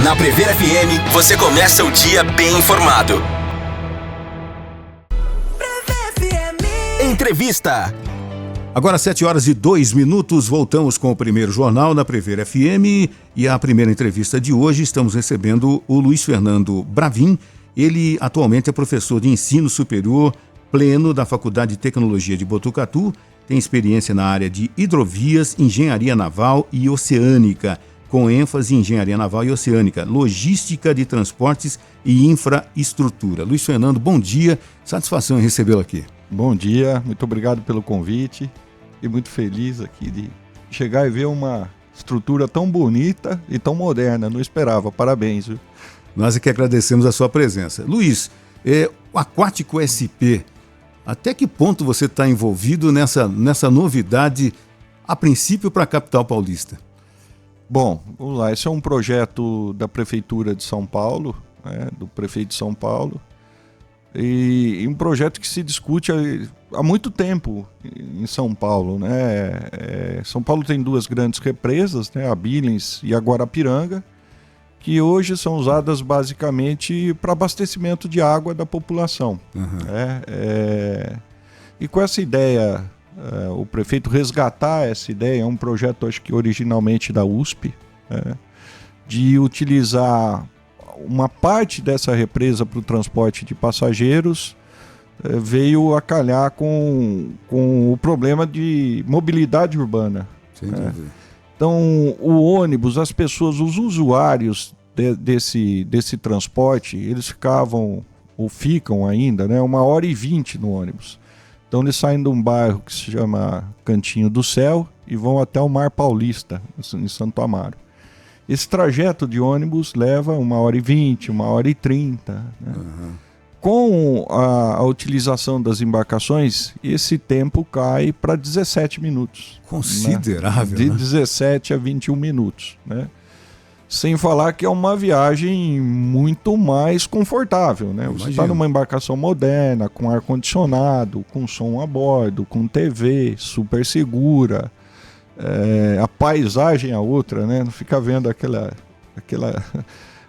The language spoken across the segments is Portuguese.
Na Prever FM, você começa o dia bem informado. Entrevista. Agora 7h02, voltamos com o primeiro jornal na Prever FM e a primeira entrevista de hoje estamos recebendo o Luiz Fernando Bravin. Ele atualmente é professor de ensino superior pleno da Faculdade de Tecnologia de Botucatu, tem experiência na área de hidrovias, engenharia naval e oceânica, com ênfase em engenharia naval e oceânica, logística de transportes e infraestrutura. Luiz Fernando, bom dia, satisfação em recebê-lo aqui. Bom dia, muito obrigado pelo convite e muito feliz aqui de chegar e ver uma estrutura tão bonita e tão moderna, não esperava, parabéns. Viu? Nós é que agradecemos a sua presença. Luiz, o Aquático SP, até que ponto você está envolvido nessa novidade, a princípio, para a capital paulista? Bom, vamos lá, esse é um projeto da Prefeitura de São Paulo, né, do prefeito de São Paulo, e um projeto que se discute há muito tempo em São Paulo. Né? São Paulo tem duas grandes represas, né, a Billings e a Guarapiranga, que hoje são usadas basicamente para abastecimento de água da população. Uhum. E com essa ideia, o prefeito resgatar essa ideia, é um projeto acho que originalmente da USP, de utilizar uma parte dessa represa para o transporte de passageiros, veio a calhar com o problema de mobilidade urbana. Sem dúvida. Então, o ônibus, as pessoas, os usuários desse transporte, eles ficavam, ou ficam ainda, né, 1h20 no ônibus. Então, eles saem de um bairro que se chama Cantinho do Céu e vão até o Mar Paulista, em Santo Amaro. Esse trajeto de ônibus leva 1h20, 1h30. Né? Uhum. Com a utilização das embarcações, esse tempo cai para 17 minutos. Considerável, né? De né? 17 a 21 minutos. Né? Sem falar que é uma viagem muito mais confortável. Né? Você está numa embarcação moderna, com ar-condicionado, com som a bordo, com TV, super segura. A paisagem é outra, né? Não fica vendo aquela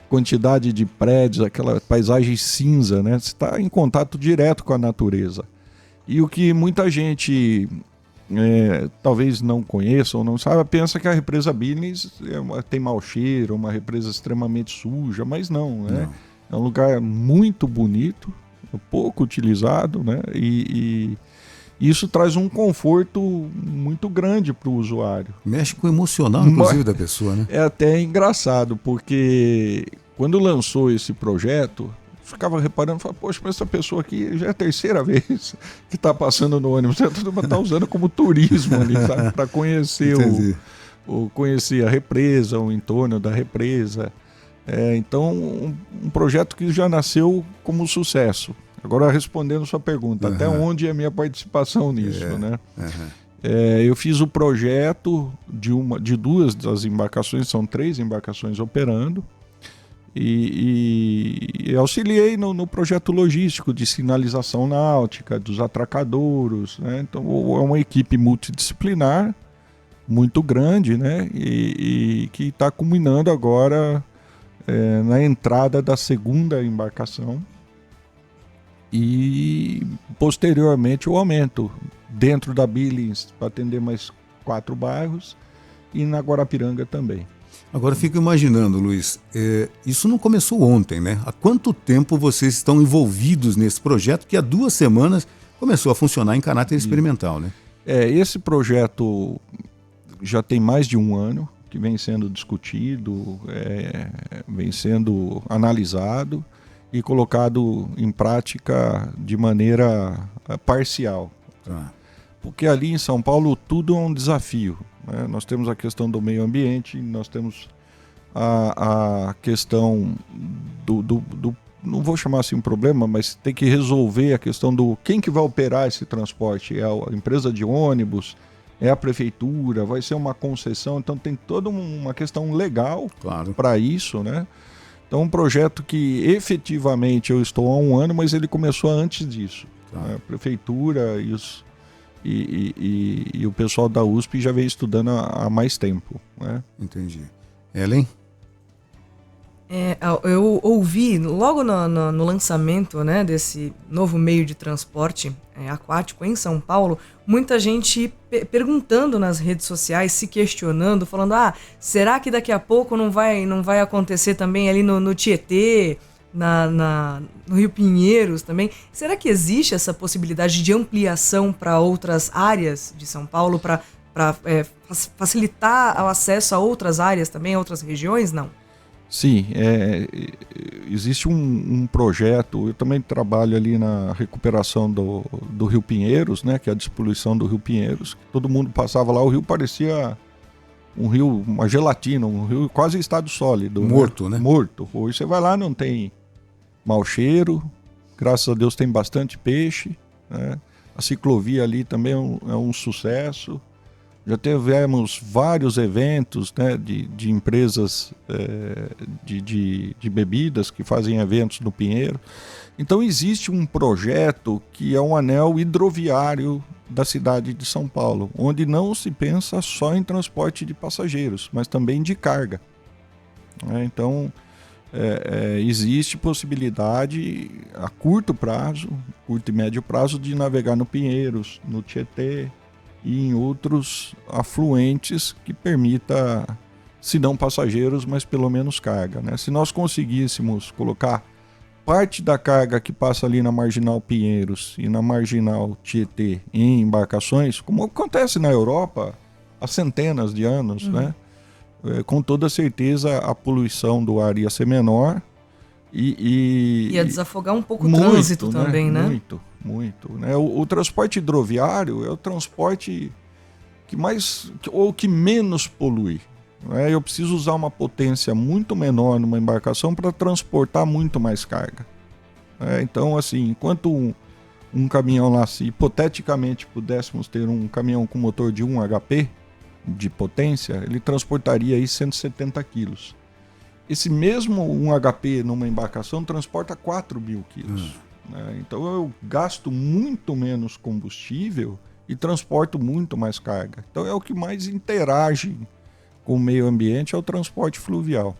quantidade de prédios, aquela paisagem cinza, né? Você está em contato direto com a natureza. E o que muita gente talvez não conheça ou não saiba, pensa que a represa Billings tem mau cheiro, uma represa extremamente suja, mas não, né? Não. É um lugar muito bonito, pouco utilizado, né? E isso traz um conforto muito grande para o usuário. Mexe com o emocional, inclusive, da pessoa, né? É até engraçado, porque quando lançou esse projeto, ficava reparando, falava, poxa, mas essa pessoa aqui já é a terceira vez que está passando no ônibus, está usando como turismo ali, para conhecer, conhecer a represa, o entorno da represa. Então, um projeto que já nasceu como sucesso. Agora, respondendo sua pergunta, até onde é a minha participação nisso, né? Eu fiz o projeto de duas das embarcações, são 3 embarcações operando, e auxiliei no projeto logístico de sinalização náutica, dos atracadouros, né? Então, é uma equipe multidisciplinar, muito grande, né? E que está culminando agora na entrada da segunda embarcação, e posteriormente o aumento dentro da Billings para atender mais 4 bairros e na Guarapiranga também. Agora fico imaginando, Luiz, isso não começou ontem, né? Há quanto tempo vocês estão envolvidos nesse projeto que há 2 semanas começou a funcionar em caráter experimental, né? Esse projeto já tem mais de 1 ano que vem sendo discutido, vem sendo analisado e colocado em prática de maneira parcial. Porque ali em São Paulo tudo é um desafio. Né? Nós temos a questão do meio ambiente, nós temos a questão do não vou chamar assim um problema, mas tem que resolver a questão do quem que vai operar esse transporte. É a empresa de ônibus, é a prefeitura, vai ser uma concessão, então tem toda uma questão legal para isso, né? Então, um projeto que efetivamente eu estou há 1 ano, mas ele começou antes disso. Né? A prefeitura e o pessoal da USP já vem estudando há mais tempo. Né? Entendi. Ellen? Eu ouvi logo no lançamento, né, desse novo meio de transporte aquático em São Paulo, muita gente perguntando nas redes sociais, se questionando, falando: será que daqui a pouco não vai acontecer também ali no Tietê, no Rio Pinheiros também? Será que existe essa possibilidade de ampliação para outras áreas de São Paulo, para facilitar o acesso a outras áreas também, a outras regiões? Não? Sim, existe um projeto. Eu também trabalho ali na recuperação do Rio Pinheiros, né, que é a despoluição do Rio Pinheiros. Todo mundo passava lá, o rio parecia um rio, uma gelatina, um rio quase em estado sólido. Morto, né? Morto. Hoje você vai lá, não tem mau cheiro, graças a Deus tem bastante peixe, né? A ciclovia ali também é um sucesso. Já tivemos vários eventos, né, de empresas de bebidas que fazem eventos no Pinheiro. Então existe um projeto que é um anel hidroviário da cidade de São Paulo, onde não se pensa só em transporte de passageiros, mas também de carga. Então existe possibilidade a curto e médio prazo, de navegar no Pinheiros, no Tietê, e em outros afluentes que permita, se não passageiros, mas pelo menos carga, né? Se nós conseguíssemos colocar parte da carga que passa ali na Marginal Pinheiros e na Marginal Tietê em embarcações, como acontece na Europa há centenas de anos, né? Com toda certeza a poluição do ar ia ser menor e ia desafogar um pouco o trânsito também, né? Muito, né? O transporte hidroviário é o transporte que menos polui, né? Eu preciso usar uma potência muito menor numa embarcação para transportar muito mais carga, né? Então, assim, enquanto um caminhão lá, se hipoteticamente pudéssemos ter um caminhão com motor de 1 HP de potência, ele transportaria aí 170 quilos. Esse mesmo 1 HP numa embarcação transporta 4.000 quilos. Então eu gasto muito menos combustível e transporto muito mais carga. Então é o que mais interage com o meio ambiente, é o transporte fluvial.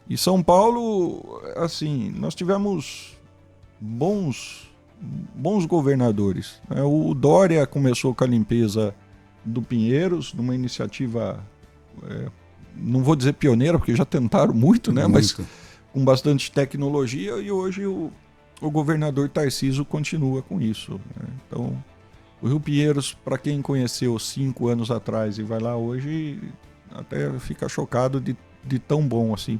E São Paulo, assim, nós tivemos bons governadores, né? O Dória começou com a limpeza do Pinheiros, numa iniciativa, não vou dizer pioneira, porque já tentaram muito, né? Mas com bastante tecnologia, e hoje o governador Tarcísio continua com isso, né? Então, o Rio Pinheiros, para quem conheceu 5 anos atrás e vai lá hoje, até fica chocado de tão bom assim,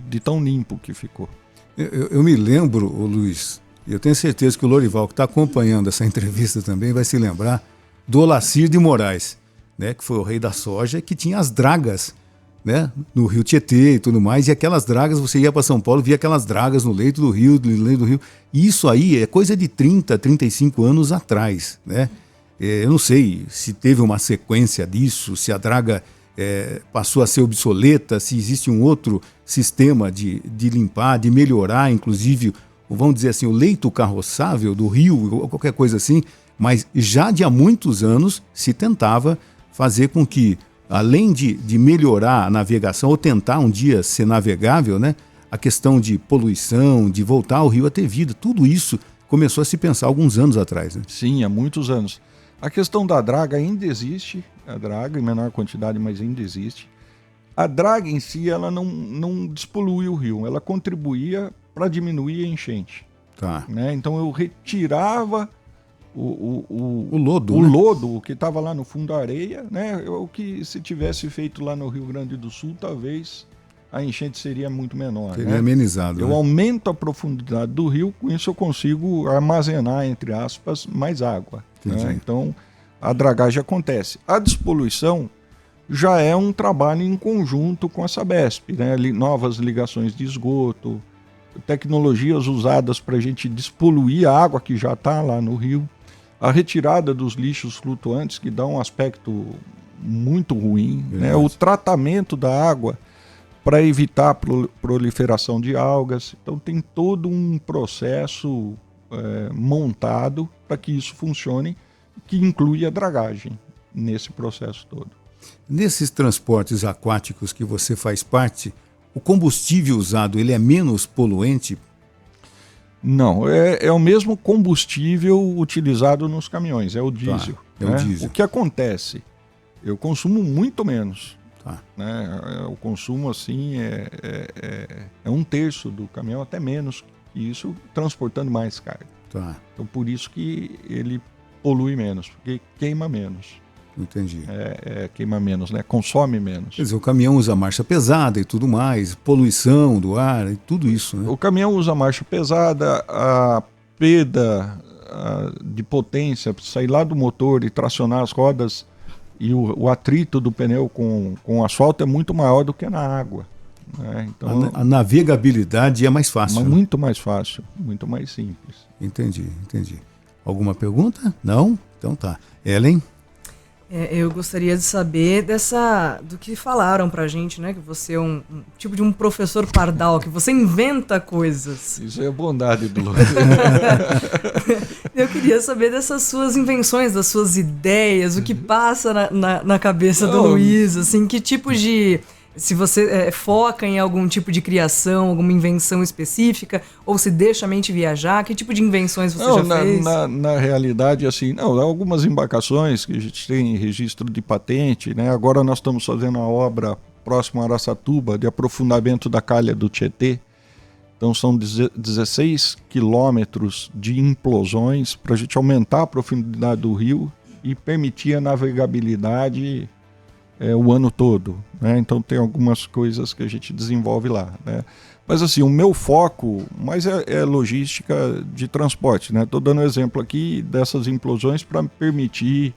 de tão limpo que ficou. Eu me lembro, Luiz, e eu tenho certeza que o Lorival, que está acompanhando essa entrevista também, vai se lembrar do Olacir de Moraes, né, que foi o rei da soja, que tinha as dragas, né, no Rio Tietê e tudo mais, e aquelas dragas, você ia para São Paulo, via aquelas dragas no leito do rio, e isso aí é coisa de 30, 35 anos atrás, né? Eu não sei se teve uma sequência disso, se a draga passou a ser obsoleta, se existe um outro sistema de limpar, de melhorar, inclusive, vamos dizer assim, o leito carroçável do rio, ou qualquer coisa assim, mas já de há muitos anos se tentava fazer com que, além de melhorar a navegação, ou tentar um dia ser navegável, né, a questão de poluição, de voltar o rio a ter vida, tudo isso começou a se pensar alguns anos atrás, né? Sim, há muitos anos. A questão da draga ainda existe, a draga em menor quantidade, mas ainda existe. A draga em si, ela não despolui o rio, ela contribuía para diminuir a enchente. Tá. Né? Então eu retirava o lodo, o né? lodo que estava lá no fundo da areia, né? O que se tivesse feito lá no Rio Grande do Sul, talvez a enchente seria muito menor. Teria né? amenizado. Eu né? aumento a profundidade do rio, com isso eu consigo armazenar, entre aspas, mais água. Né? Então a dragagem acontece. A despoluição já é um trabalho em conjunto com a Sabesp, né? Novas ligações de esgoto, tecnologias usadas para a gente despoluir a água que já está lá no rio, a retirada dos lixos flutuantes, que dá um aspecto muito ruim, né? O tratamento da água para evitar a proliferação de algas. Então tem todo um processo montado para que isso funcione, que inclui a dragagem nesse processo todo. Nesses transportes aquáticos que você faz parte, o combustível usado ele é menos poluente? Não, é o mesmo combustível utilizado nos caminhões, é o diesel. É o diesel. O que acontece? Eu consumo muito menos. Tá. Né? O consumo assim é 1/3 do caminhão, até menos que isso, transportando mais carga. Tá. Então por isso que ele polui menos, porque queima menos. Entendi. Queima menos, né? Consome menos. Quer dizer, o caminhão usa marcha pesada e tudo mais, poluição do ar e tudo isso, né? O caminhão usa marcha pesada, a perda de potência, sair lá do motor e tracionar as rodas, e o atrito do pneu com o asfalto é muito maior do que na água. Né? Então, A navegabilidade é mais fácil. Mas né? muito mais fácil, muito mais simples. Entendi. Alguma pergunta? Não? Então tá. Ellen? Eu gostaria de saber do que falaram pra gente, né? Que você é um tipo de um professor pardal, que você inventa coisas. Isso é a bondade do Luiz. Eu queria saber dessas suas invenções, das suas ideias, o que passa na cabeça do Luiz, assim, que tipo de... Se você foca em algum tipo de criação, alguma invenção específica, ou se deixa a mente viajar, que tipo de invenções você já fez? Na realidade, assim, algumas embarcações que a gente tem registro de patente, né? Agora nós estamos fazendo a obra próximo a Araçatuba de aprofundamento da calha do Tietê. Então são 16 quilômetros de implosões para a gente aumentar a profundidade do rio e permitir a navegabilidade o ano todo, né? Então tem algumas coisas que a gente desenvolve lá, né? Mas assim, o meu foco mais é logística de transporte, né? Estou dando exemplo aqui dessas implosões para permitir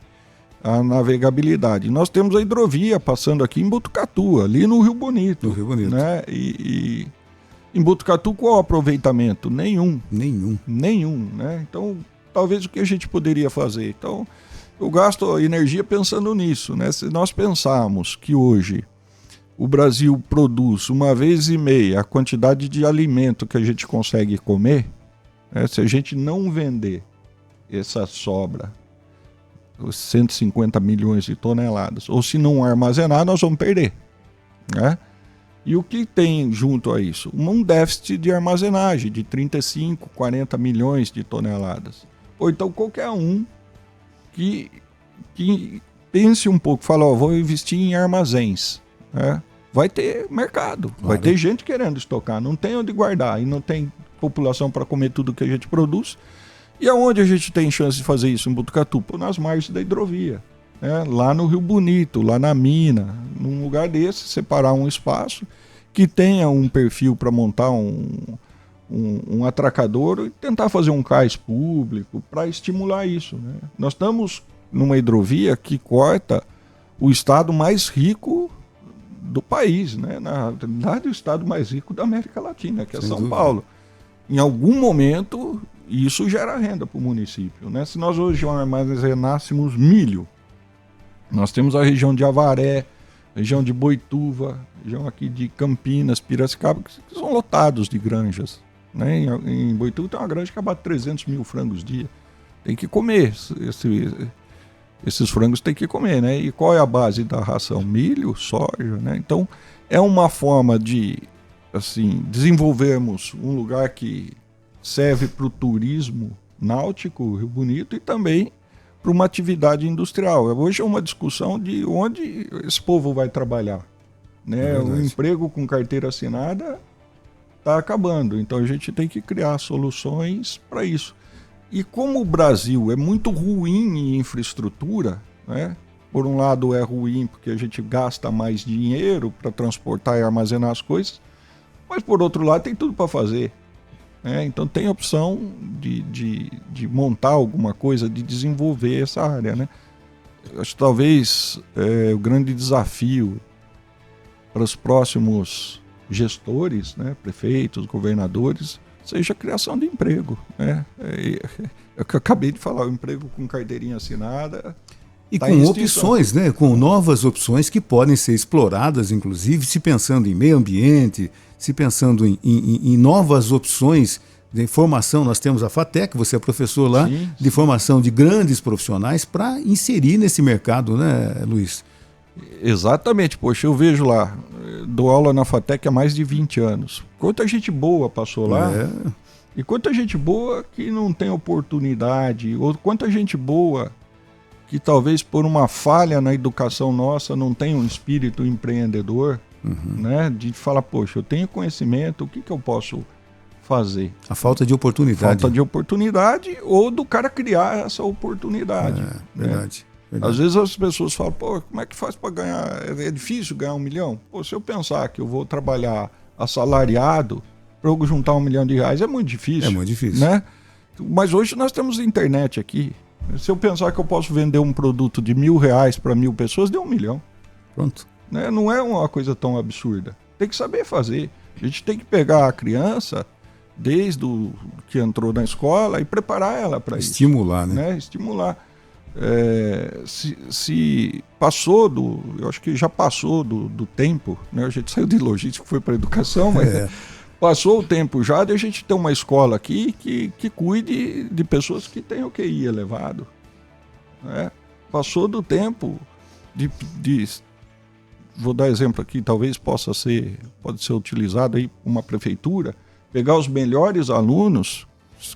a navegabilidade. Nós temos a hidrovia passando aqui em Botucatu, ali no Rio Bonito. No Rio Bonito. Né? E em Botucatu qual o aproveitamento? Nenhum. Né? Então talvez o que a gente poderia fazer? Então eu gasto energia pensando nisso, né? Se nós pensarmos que hoje o Brasil produz 1,5 vezes a quantidade de alimento que a gente consegue comer, né? Se a gente não vender essa sobra, os 150 milhões de toneladas, ou se não armazenar, nós vamos perder, né? E o que tem junto a isso? Um déficit de armazenagem de 35, 40 milhões de toneladas. Ou então qualquer um que pense um pouco, fala, vou investir em armazéns, né? Vai ter mercado, vai ter gente querendo estocar, não tem onde guardar e não tem população para comer tudo que a gente produz. E aonde a gente tem chance de fazer isso? Em Botucatu, nas margens da hidrovia, né? Lá no Rio Bonito, lá na mina, num lugar desse, separar um espaço que tenha um perfil para montar um atracadouro e tentar fazer um cais público para estimular isso, né? Nós estamos numa hidrovia que corta o estado mais rico do país, né? Na verdade, o estado mais rico da América Latina, que é São Paulo. Em algum momento, isso gera renda para o município, né? Se nós hoje armazenássemos milho, nós temos a região de Avaré, região de Boituva, região aqui de Campinas, Piracicaba, que são lotados de granjas, né? Em Boituva tem uma granja que abate 300 mil frangos dia. Tem que comer, esses frangos tem que comer, né? E qual é a base da ração? Milho, soja, né? Então é uma forma de, assim, desenvolvermos um lugar que serve para o turismo náutico, Rio Bonito, e também para uma atividade industrial. Hoje é uma discussão de onde esse povo vai trabalhar, né? O emprego com carteira assinada está acabando, então a gente tem que criar soluções para isso. E como o Brasil é muito ruim em infraestrutura, né? Por um lado é ruim porque a gente gasta mais dinheiro para transportar e armazenar as coisas, mas por outro lado tem tudo para fazer. Então tem a opção de montar alguma coisa, de desenvolver essa área, né? Acho que talvez o grande desafio para os próximos gestores, né, prefeitos, governadores, seja a criação de emprego, né? É o que eu acabei de falar, o emprego com carteirinha assinada. E com opções, né? Com novas opções que podem ser exploradas, inclusive, se pensando em meio ambiente, se pensando em novas opções de formação. Nós temos a FATEC, você é professor lá, de formação de grandes profissionais para inserir nesse mercado, né, Luiz? Exatamente, poxa, eu vejo lá, dou aula na FATEC há mais de 20 anos. Quanta gente boa passou lá, e quanta gente boa que não tem oportunidade, ou quanta gente boa que talvez por uma falha na educação nossa não tem um espírito empreendedor, né? De falar, poxa, eu tenho conhecimento, o que eu posso fazer? A falta de oportunidade. Falta de oportunidade ou do cara criar essa oportunidade. Verdade. Às vezes as pessoas falam, pô, como é que faz para ganhar? É difícil ganhar 1 milhão? Pô, se eu pensar que eu vou trabalhar assalariado para eu juntar R$1 milhão, é muito difícil. É muito difícil. Né? Mas hoje nós temos internet aqui. Se eu pensar que eu posso vender um produto de R$1.000 para 1.000 pessoas, deu 1 milhão. Pronto. Né? Não é uma coisa tão absurda. Tem que saber fazer. A gente tem que pegar a criança desde o que entrou na escola e preparar ela para isso. Estimular, né? Estimular. Se passou eu acho que já passou do tempo, né? A gente saiu de logística, foi para educação, mas passou o tempo já de a gente ter uma escola aqui que cuide de pessoas que têm o QI elevado, né? Passou do tempo de vou dar exemplo aqui, talvez pode ser utilizado aí uma prefeitura, pegar os melhores alunos,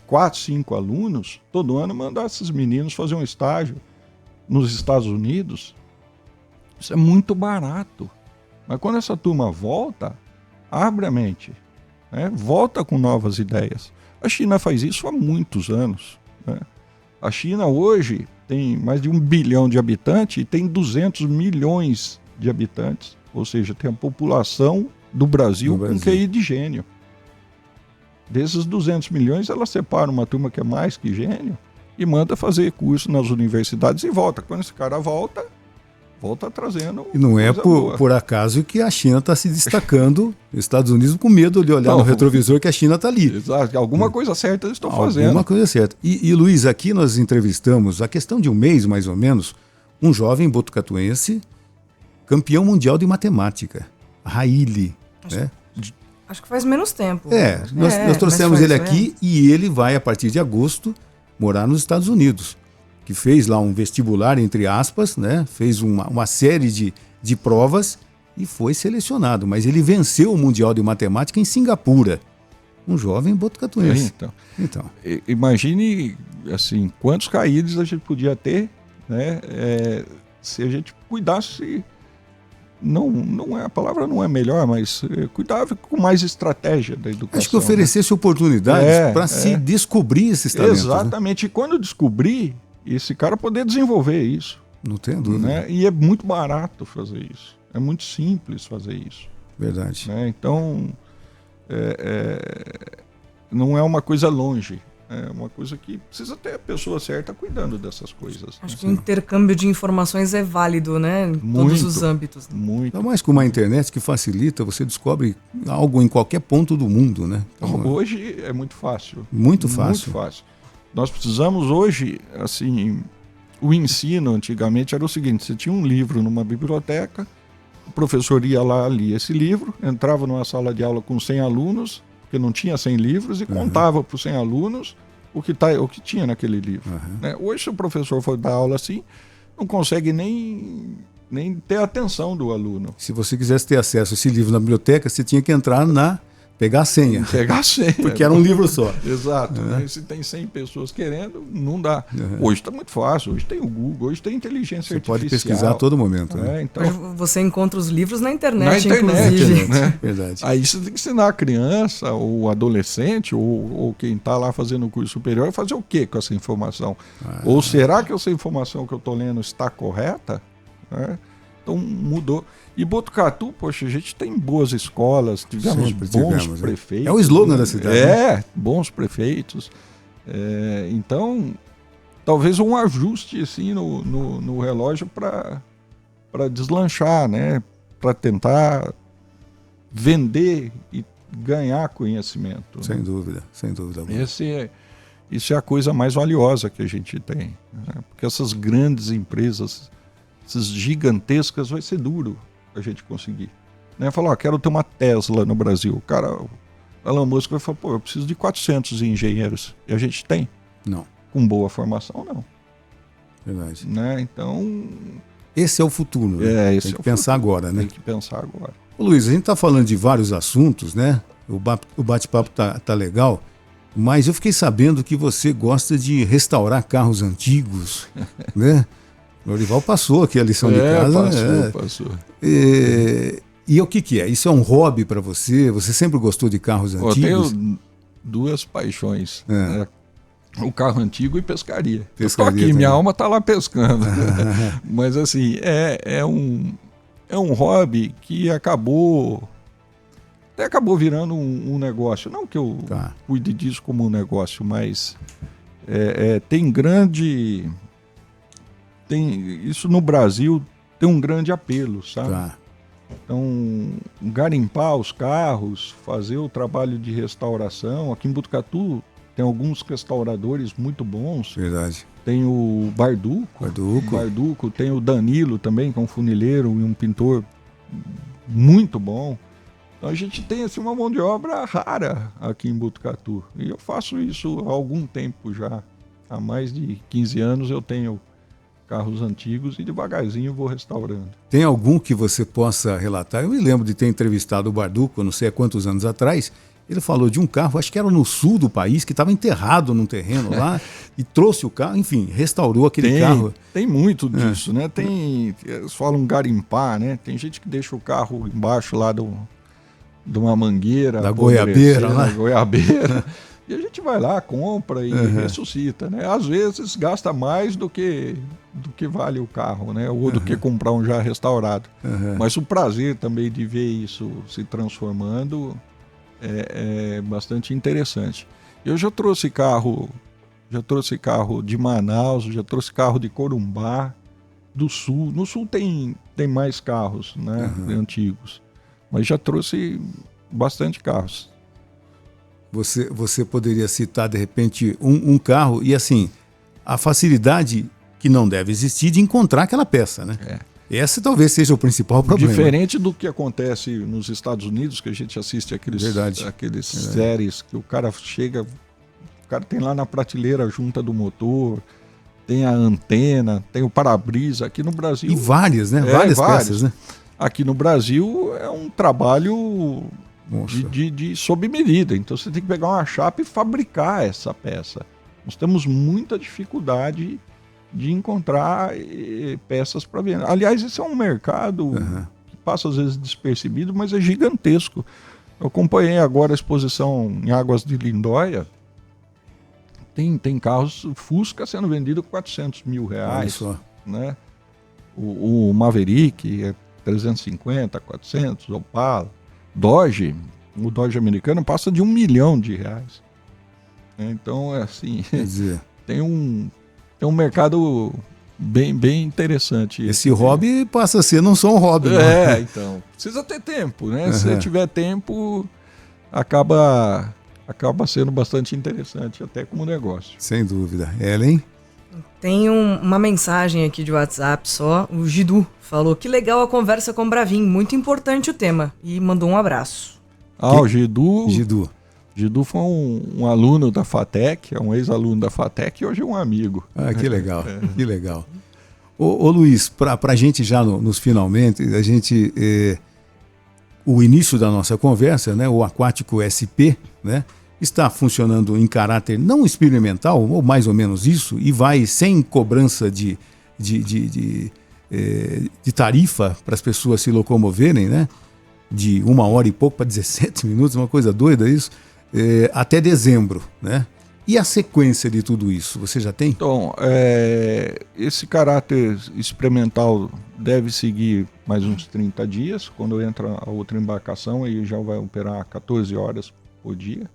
4, 5 alunos, todo ano mandar esses meninos fazer um estágio nos Estados Unidos. Isso é muito barato. Mas quando essa turma volta, abre a mente, né? Volta com novas ideias. A China faz isso há muitos anos, né? A China hoje tem mais de 1 bilhão de habitantes e tem 200 milhões de habitantes. Ou seja, tem a população do Brasil com QI de gênio. Desses 200 milhões, ela separa uma turma que é mais que gênio e manda fazer curso nas universidades e volta. Quando esse cara volta trazendo. E não é por acaso que a China está se destacando, os Estados Unidos com medo de olhar no retrovisor que a China está ali. Exato, alguma coisa certa eles estão fazendo. Alguma coisa certa. E Luiz, aqui nós entrevistamos, a questão de um mês mais ou menos, um jovem botucatuense, campeão mundial de matemática, Raíli, né? Acho que faz menos tempo. Nós trouxemos ele aqui e ele vai, a partir de agosto, morar nos Estados Unidos, que fez lá um vestibular, entre aspas, né? Fez uma série de provas e foi selecionado. Mas ele venceu o Mundial de Matemática em Singapura. Um jovem botucatuense. Então. Imagine, assim, quantos caídos a gente podia ter, né? Se a gente cuidasse... a palavra não é melhor, mas cuidava com mais estratégia da educação. Acho que oferecesse oportunidades para se descobrir esses talentos. Exatamente. Né? E quando descobrir, esse cara poder desenvolver isso. Não tem dúvida. Né? E é muito barato fazer isso. É muito simples fazer isso. Verdade. Né? Então, não é uma coisa longe. É uma coisa que precisa ter a pessoa certa cuidando dessas coisas. Acho que o intercâmbio de informações é válido, né? Em todos os âmbitos. Muito. Ainda mais com uma internet que facilita, você descobre algo em qualquer ponto do mundo, né? Então, hoje é muito fácil. Muito fácil. Muito fácil. Nós precisamos hoje, assim, o ensino antigamente era o seguinte, você tinha um livro numa biblioteca, o professor ia lá, lia esse livro, entrava numa sala de aula com 100 alunos, porque não tinha 100 livros, e contava para os 100 alunos o que tinha naquele livro. Né? Hoje, se o professor for dar aula assim, não consegue nem ter a atenção do aluno. Se você quisesse ter acesso a esse livro na biblioteca, você tinha que entrar pegar a senha. Pegar a senha. Porque era um livro só. Exato. Né? Se tem 100 pessoas querendo, não dá. Hoje está muito fácil. Hoje tem o Google, hoje tem inteligência artificial. Você pode pesquisar a todo momento. Né? Então, hoje você encontra os livros na internet, inclusive. Né? Verdade. Aí você tem que ensinar a criança, ou adolescente, ou quem está lá fazendo o curso superior, a fazer o que com essa informação? Ou será que essa informação que eu estou lendo está correta? Né? Então mudou. E Botucatu, poxa, a gente tem boas escolas, tivemos bons prefeitos. É o slogan da cidade. Né? Bons prefeitos. Então, talvez um ajuste assim, no relógio para deslanchar, né? Para tentar vender e ganhar conhecimento. Sem dúvida, sem dúvida. Isso é a coisa mais valiosa que a gente tem. Né? Porque essas grandes empresas, essas gigantescas, vai ser duro a gente conseguir. Né? Falar, quero ter uma Tesla no Brasil. O cara, o Elon Musk vai falar, pô, eu preciso de 400 engenheiros. E a gente tem? Não. Com boa formação, não. Verdade. Né? Então, Esse é o futuro, né? Esse tem que pensar agora, né? Tem que pensar agora. Ô, Luiz, a gente está falando de vários assuntos, né? O bate-papo tá legal, mas eu fiquei sabendo que você gosta de restaurar carros antigos, né? O Lorival passou aqui a lição de casa. Passou. E o que é? Isso é um hobby para você? Você sempre gostou de carros antigos? Eu tenho 2 paixões. Né? O carro antigo e pescaria. Eu tô aqui, minha alma tá lá pescando. Mas assim, é um hobby que acabou virando um negócio. Não que eu cuide disso como um negócio, mas isso no Brasil tem um grande apelo, sabe? Então, garimpar os carros, fazer o trabalho de restauração. Aqui em Botucatu tem alguns restauradores muito bons. Verdade. Tem o Barduco, tem o Danilo também, que é um funileiro e um pintor muito bom. Então a gente tem assim, uma mão de obra rara aqui em Botucatu. E eu faço isso há algum tempo já. Há mais de 15 anos eu tenho carros antigos e devagarzinho vou restaurando. Tem algum que você possa relatar? Eu me lembro de ter entrevistado o Barduco, não sei há quantos anos atrás. Ele falou de um carro, acho que era no sul do país, que estava enterrado num terreno lá e trouxe o carro, enfim, restaurou aquele carro. Tem muito disso, né? Eles falam garimpar, né? Tem gente que deixa o carro embaixo lá de uma mangueira. Da goiabeira lá. Da goiabeira. E a gente vai lá, compra e ressuscita, né? Às vezes gasta mais do que vale o carro, né? Ou do que comprar um já restaurado. Mas o prazer também de ver isso se transformando é bastante interessante. Eu já trouxe carro de Manaus, já trouxe carro de Corumbá, do Sul. No Sul tem mais carros, né? Antigos. Mas já trouxe bastante carros. Você poderia citar, de repente, um carro e, assim, a facilidade que não deve existir de encontrar aquela peça, né? Esse talvez seja o principal problema. Diferente do que acontece nos Estados Unidos, que a gente assiste aqueles séries que o cara chega, o cara tem lá na prateleira a junta do motor, tem a antena, tem o para-brisa. Aqui no Brasil... E várias, né? Várias peças, né? Aqui no Brasil é um trabalho de sob medida. Então você tem que pegar uma chapa e fabricar essa peça. Nós temos muita dificuldade de encontrar peças para vender. Aliás, esse é um mercado que passa às vezes despercebido, mas é gigantesco. Eu acompanhei agora a exposição em Águas de Lindóia. Tem carros Fusca sendo vendido por R$400 mil. Olha só. Né? O Maverick é 350, 400, Opala. O Dodge americano passa de R$1 milhão. Então, é assim, tem um mercado bem interessante. Esse hobby passa a ser não só um hobby. Né? Então, precisa ter tempo, né? Se tiver tempo, acaba sendo bastante interessante, até como negócio. Sem dúvida. Ellen? Tem uma mensagem aqui de WhatsApp só. O Gidu falou: que legal a conversa com o Bravin, muito importante o tema. E mandou um abraço. O Gidu foi um aluno da FATEC, é um ex-aluno da FATEC e hoje é um amigo. Que legal, que legal. Ô Luiz, para a gente já nos finalmente, o início da nossa conversa, né, o Aquático SP, né, está funcionando em caráter não experimental, ou mais ou menos isso, e vai sem cobrança de tarifa para as pessoas se locomoverem, né, de 1 hora e pouco para 17 minutos, uma coisa doida isso, até dezembro, né? E a sequência de tudo isso, você já tem? Então, esse caráter experimental deve seguir mais uns 30 dias, quando entra a outra embarcação, aí já vai operar 14 horas por dia.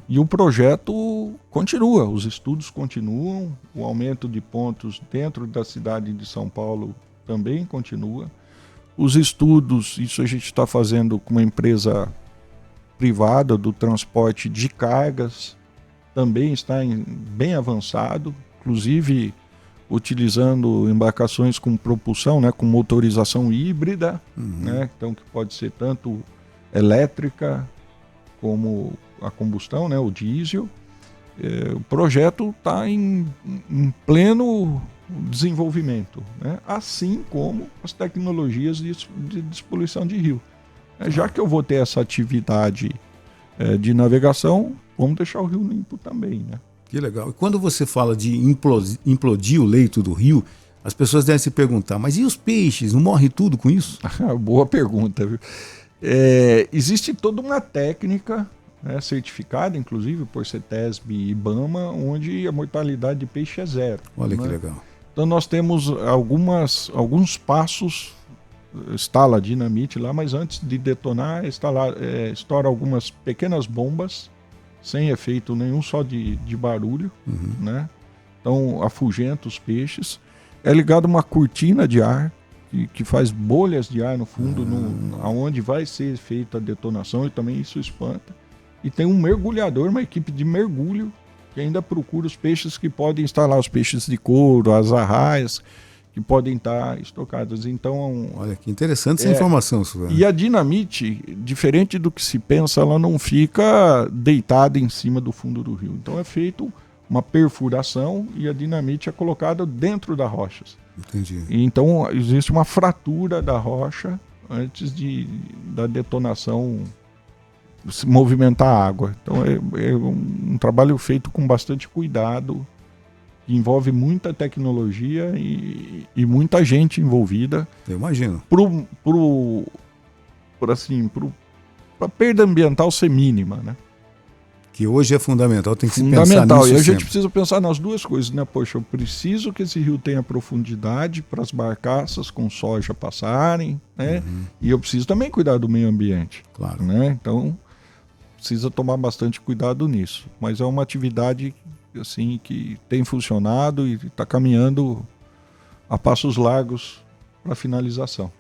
E o projeto continua, os estudos continuam, o aumento de pontos dentro da cidade de São Paulo também continua. Os estudos, isso a gente está fazendo com uma empresa privada do transporte de cargas, também está bem avançado, inclusive utilizando embarcações com propulsão, né, com motorização híbrida, né, então que pode ser tanto elétrica como a combustão, né, o diesel. O projeto está em pleno desenvolvimento, né? Assim como as tecnologias de despoluição de rio. Já que eu vou ter essa atividade de navegação, vamos deixar o rio limpo também, né? Que legal. E quando você fala de implodir o leito do rio, as pessoas devem se perguntar, mas e os peixes? Não morre tudo com isso? Boa pergunta, viu? Existe toda uma técnica, né, certificada, inclusive, por CETESB e IBAMA, onde a mortalidade de peixe é zero. Olha, né? que legal. Então nós temos alguns passos, instala dinamite lá, mas antes de detonar, estoura algumas pequenas bombas, sem efeito nenhum, só de barulho, né? Então afugenta os peixes. É ligado uma cortina de ar, que faz bolhas de ar no fundo, aonde vai ser feita a detonação, e também isso espanta. E tem um mergulhador, uma equipe de mergulho, que ainda procura os peixes que podem estar lá, os peixes de couro, as arraias, que podem estar estocadas. Então, olha que interessante essa informação, Silvano. E a dinamite, diferente do que se pensa, ela não fica deitada em cima do fundo do rio. Então é feito uma perfuração e a dinamite é colocada dentro das rochas. Entendi. E então existe uma fratura da rocha antes da detonação se movimentar a água. Então é um trabalho feito com bastante cuidado, que envolve muita tecnologia e muita gente envolvida. Eu imagino. Para a perda ambiental ser mínima, né? Que hoje é fundamental, tem que se pensar fundamental. nisso E a sempre. gente precisa pensar nas duas coisas, né? Poxa, eu preciso que esse rio tenha profundidade para as barcaças com soja passarem, né? E eu preciso também cuidar do meio ambiente. Claro. Né? Então, precisa tomar bastante cuidado nisso. Mas é uma atividade assim, que tem funcionado e está caminhando a passos largos para a finalização.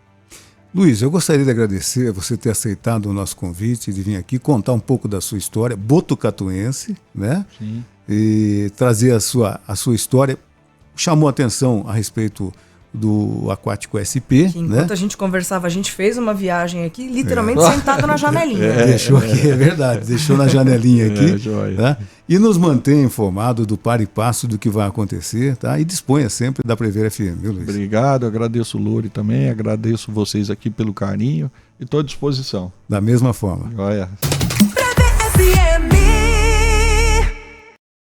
Luiz, eu gostaria de agradecer você ter aceitado o nosso convite de vir aqui contar um pouco da sua história botucatuense, né? Sim. E trazer a sua história. Chamou a atenção a respeito do Aquático SP, que enquanto né? a gente conversava, a gente fez uma viagem aqui, literalmente sentado na janelinha. Deixou aqui, é verdade, deixou na janelinha aqui. Joia. Tá? E nos mantém informado do par e passo do que vai acontecer, tá? E disponha sempre da Prever FM, viu, Luiz? Obrigado, agradeço o Loure também, agradeço vocês aqui pelo carinho e estou à disposição. Da mesma forma. Joia.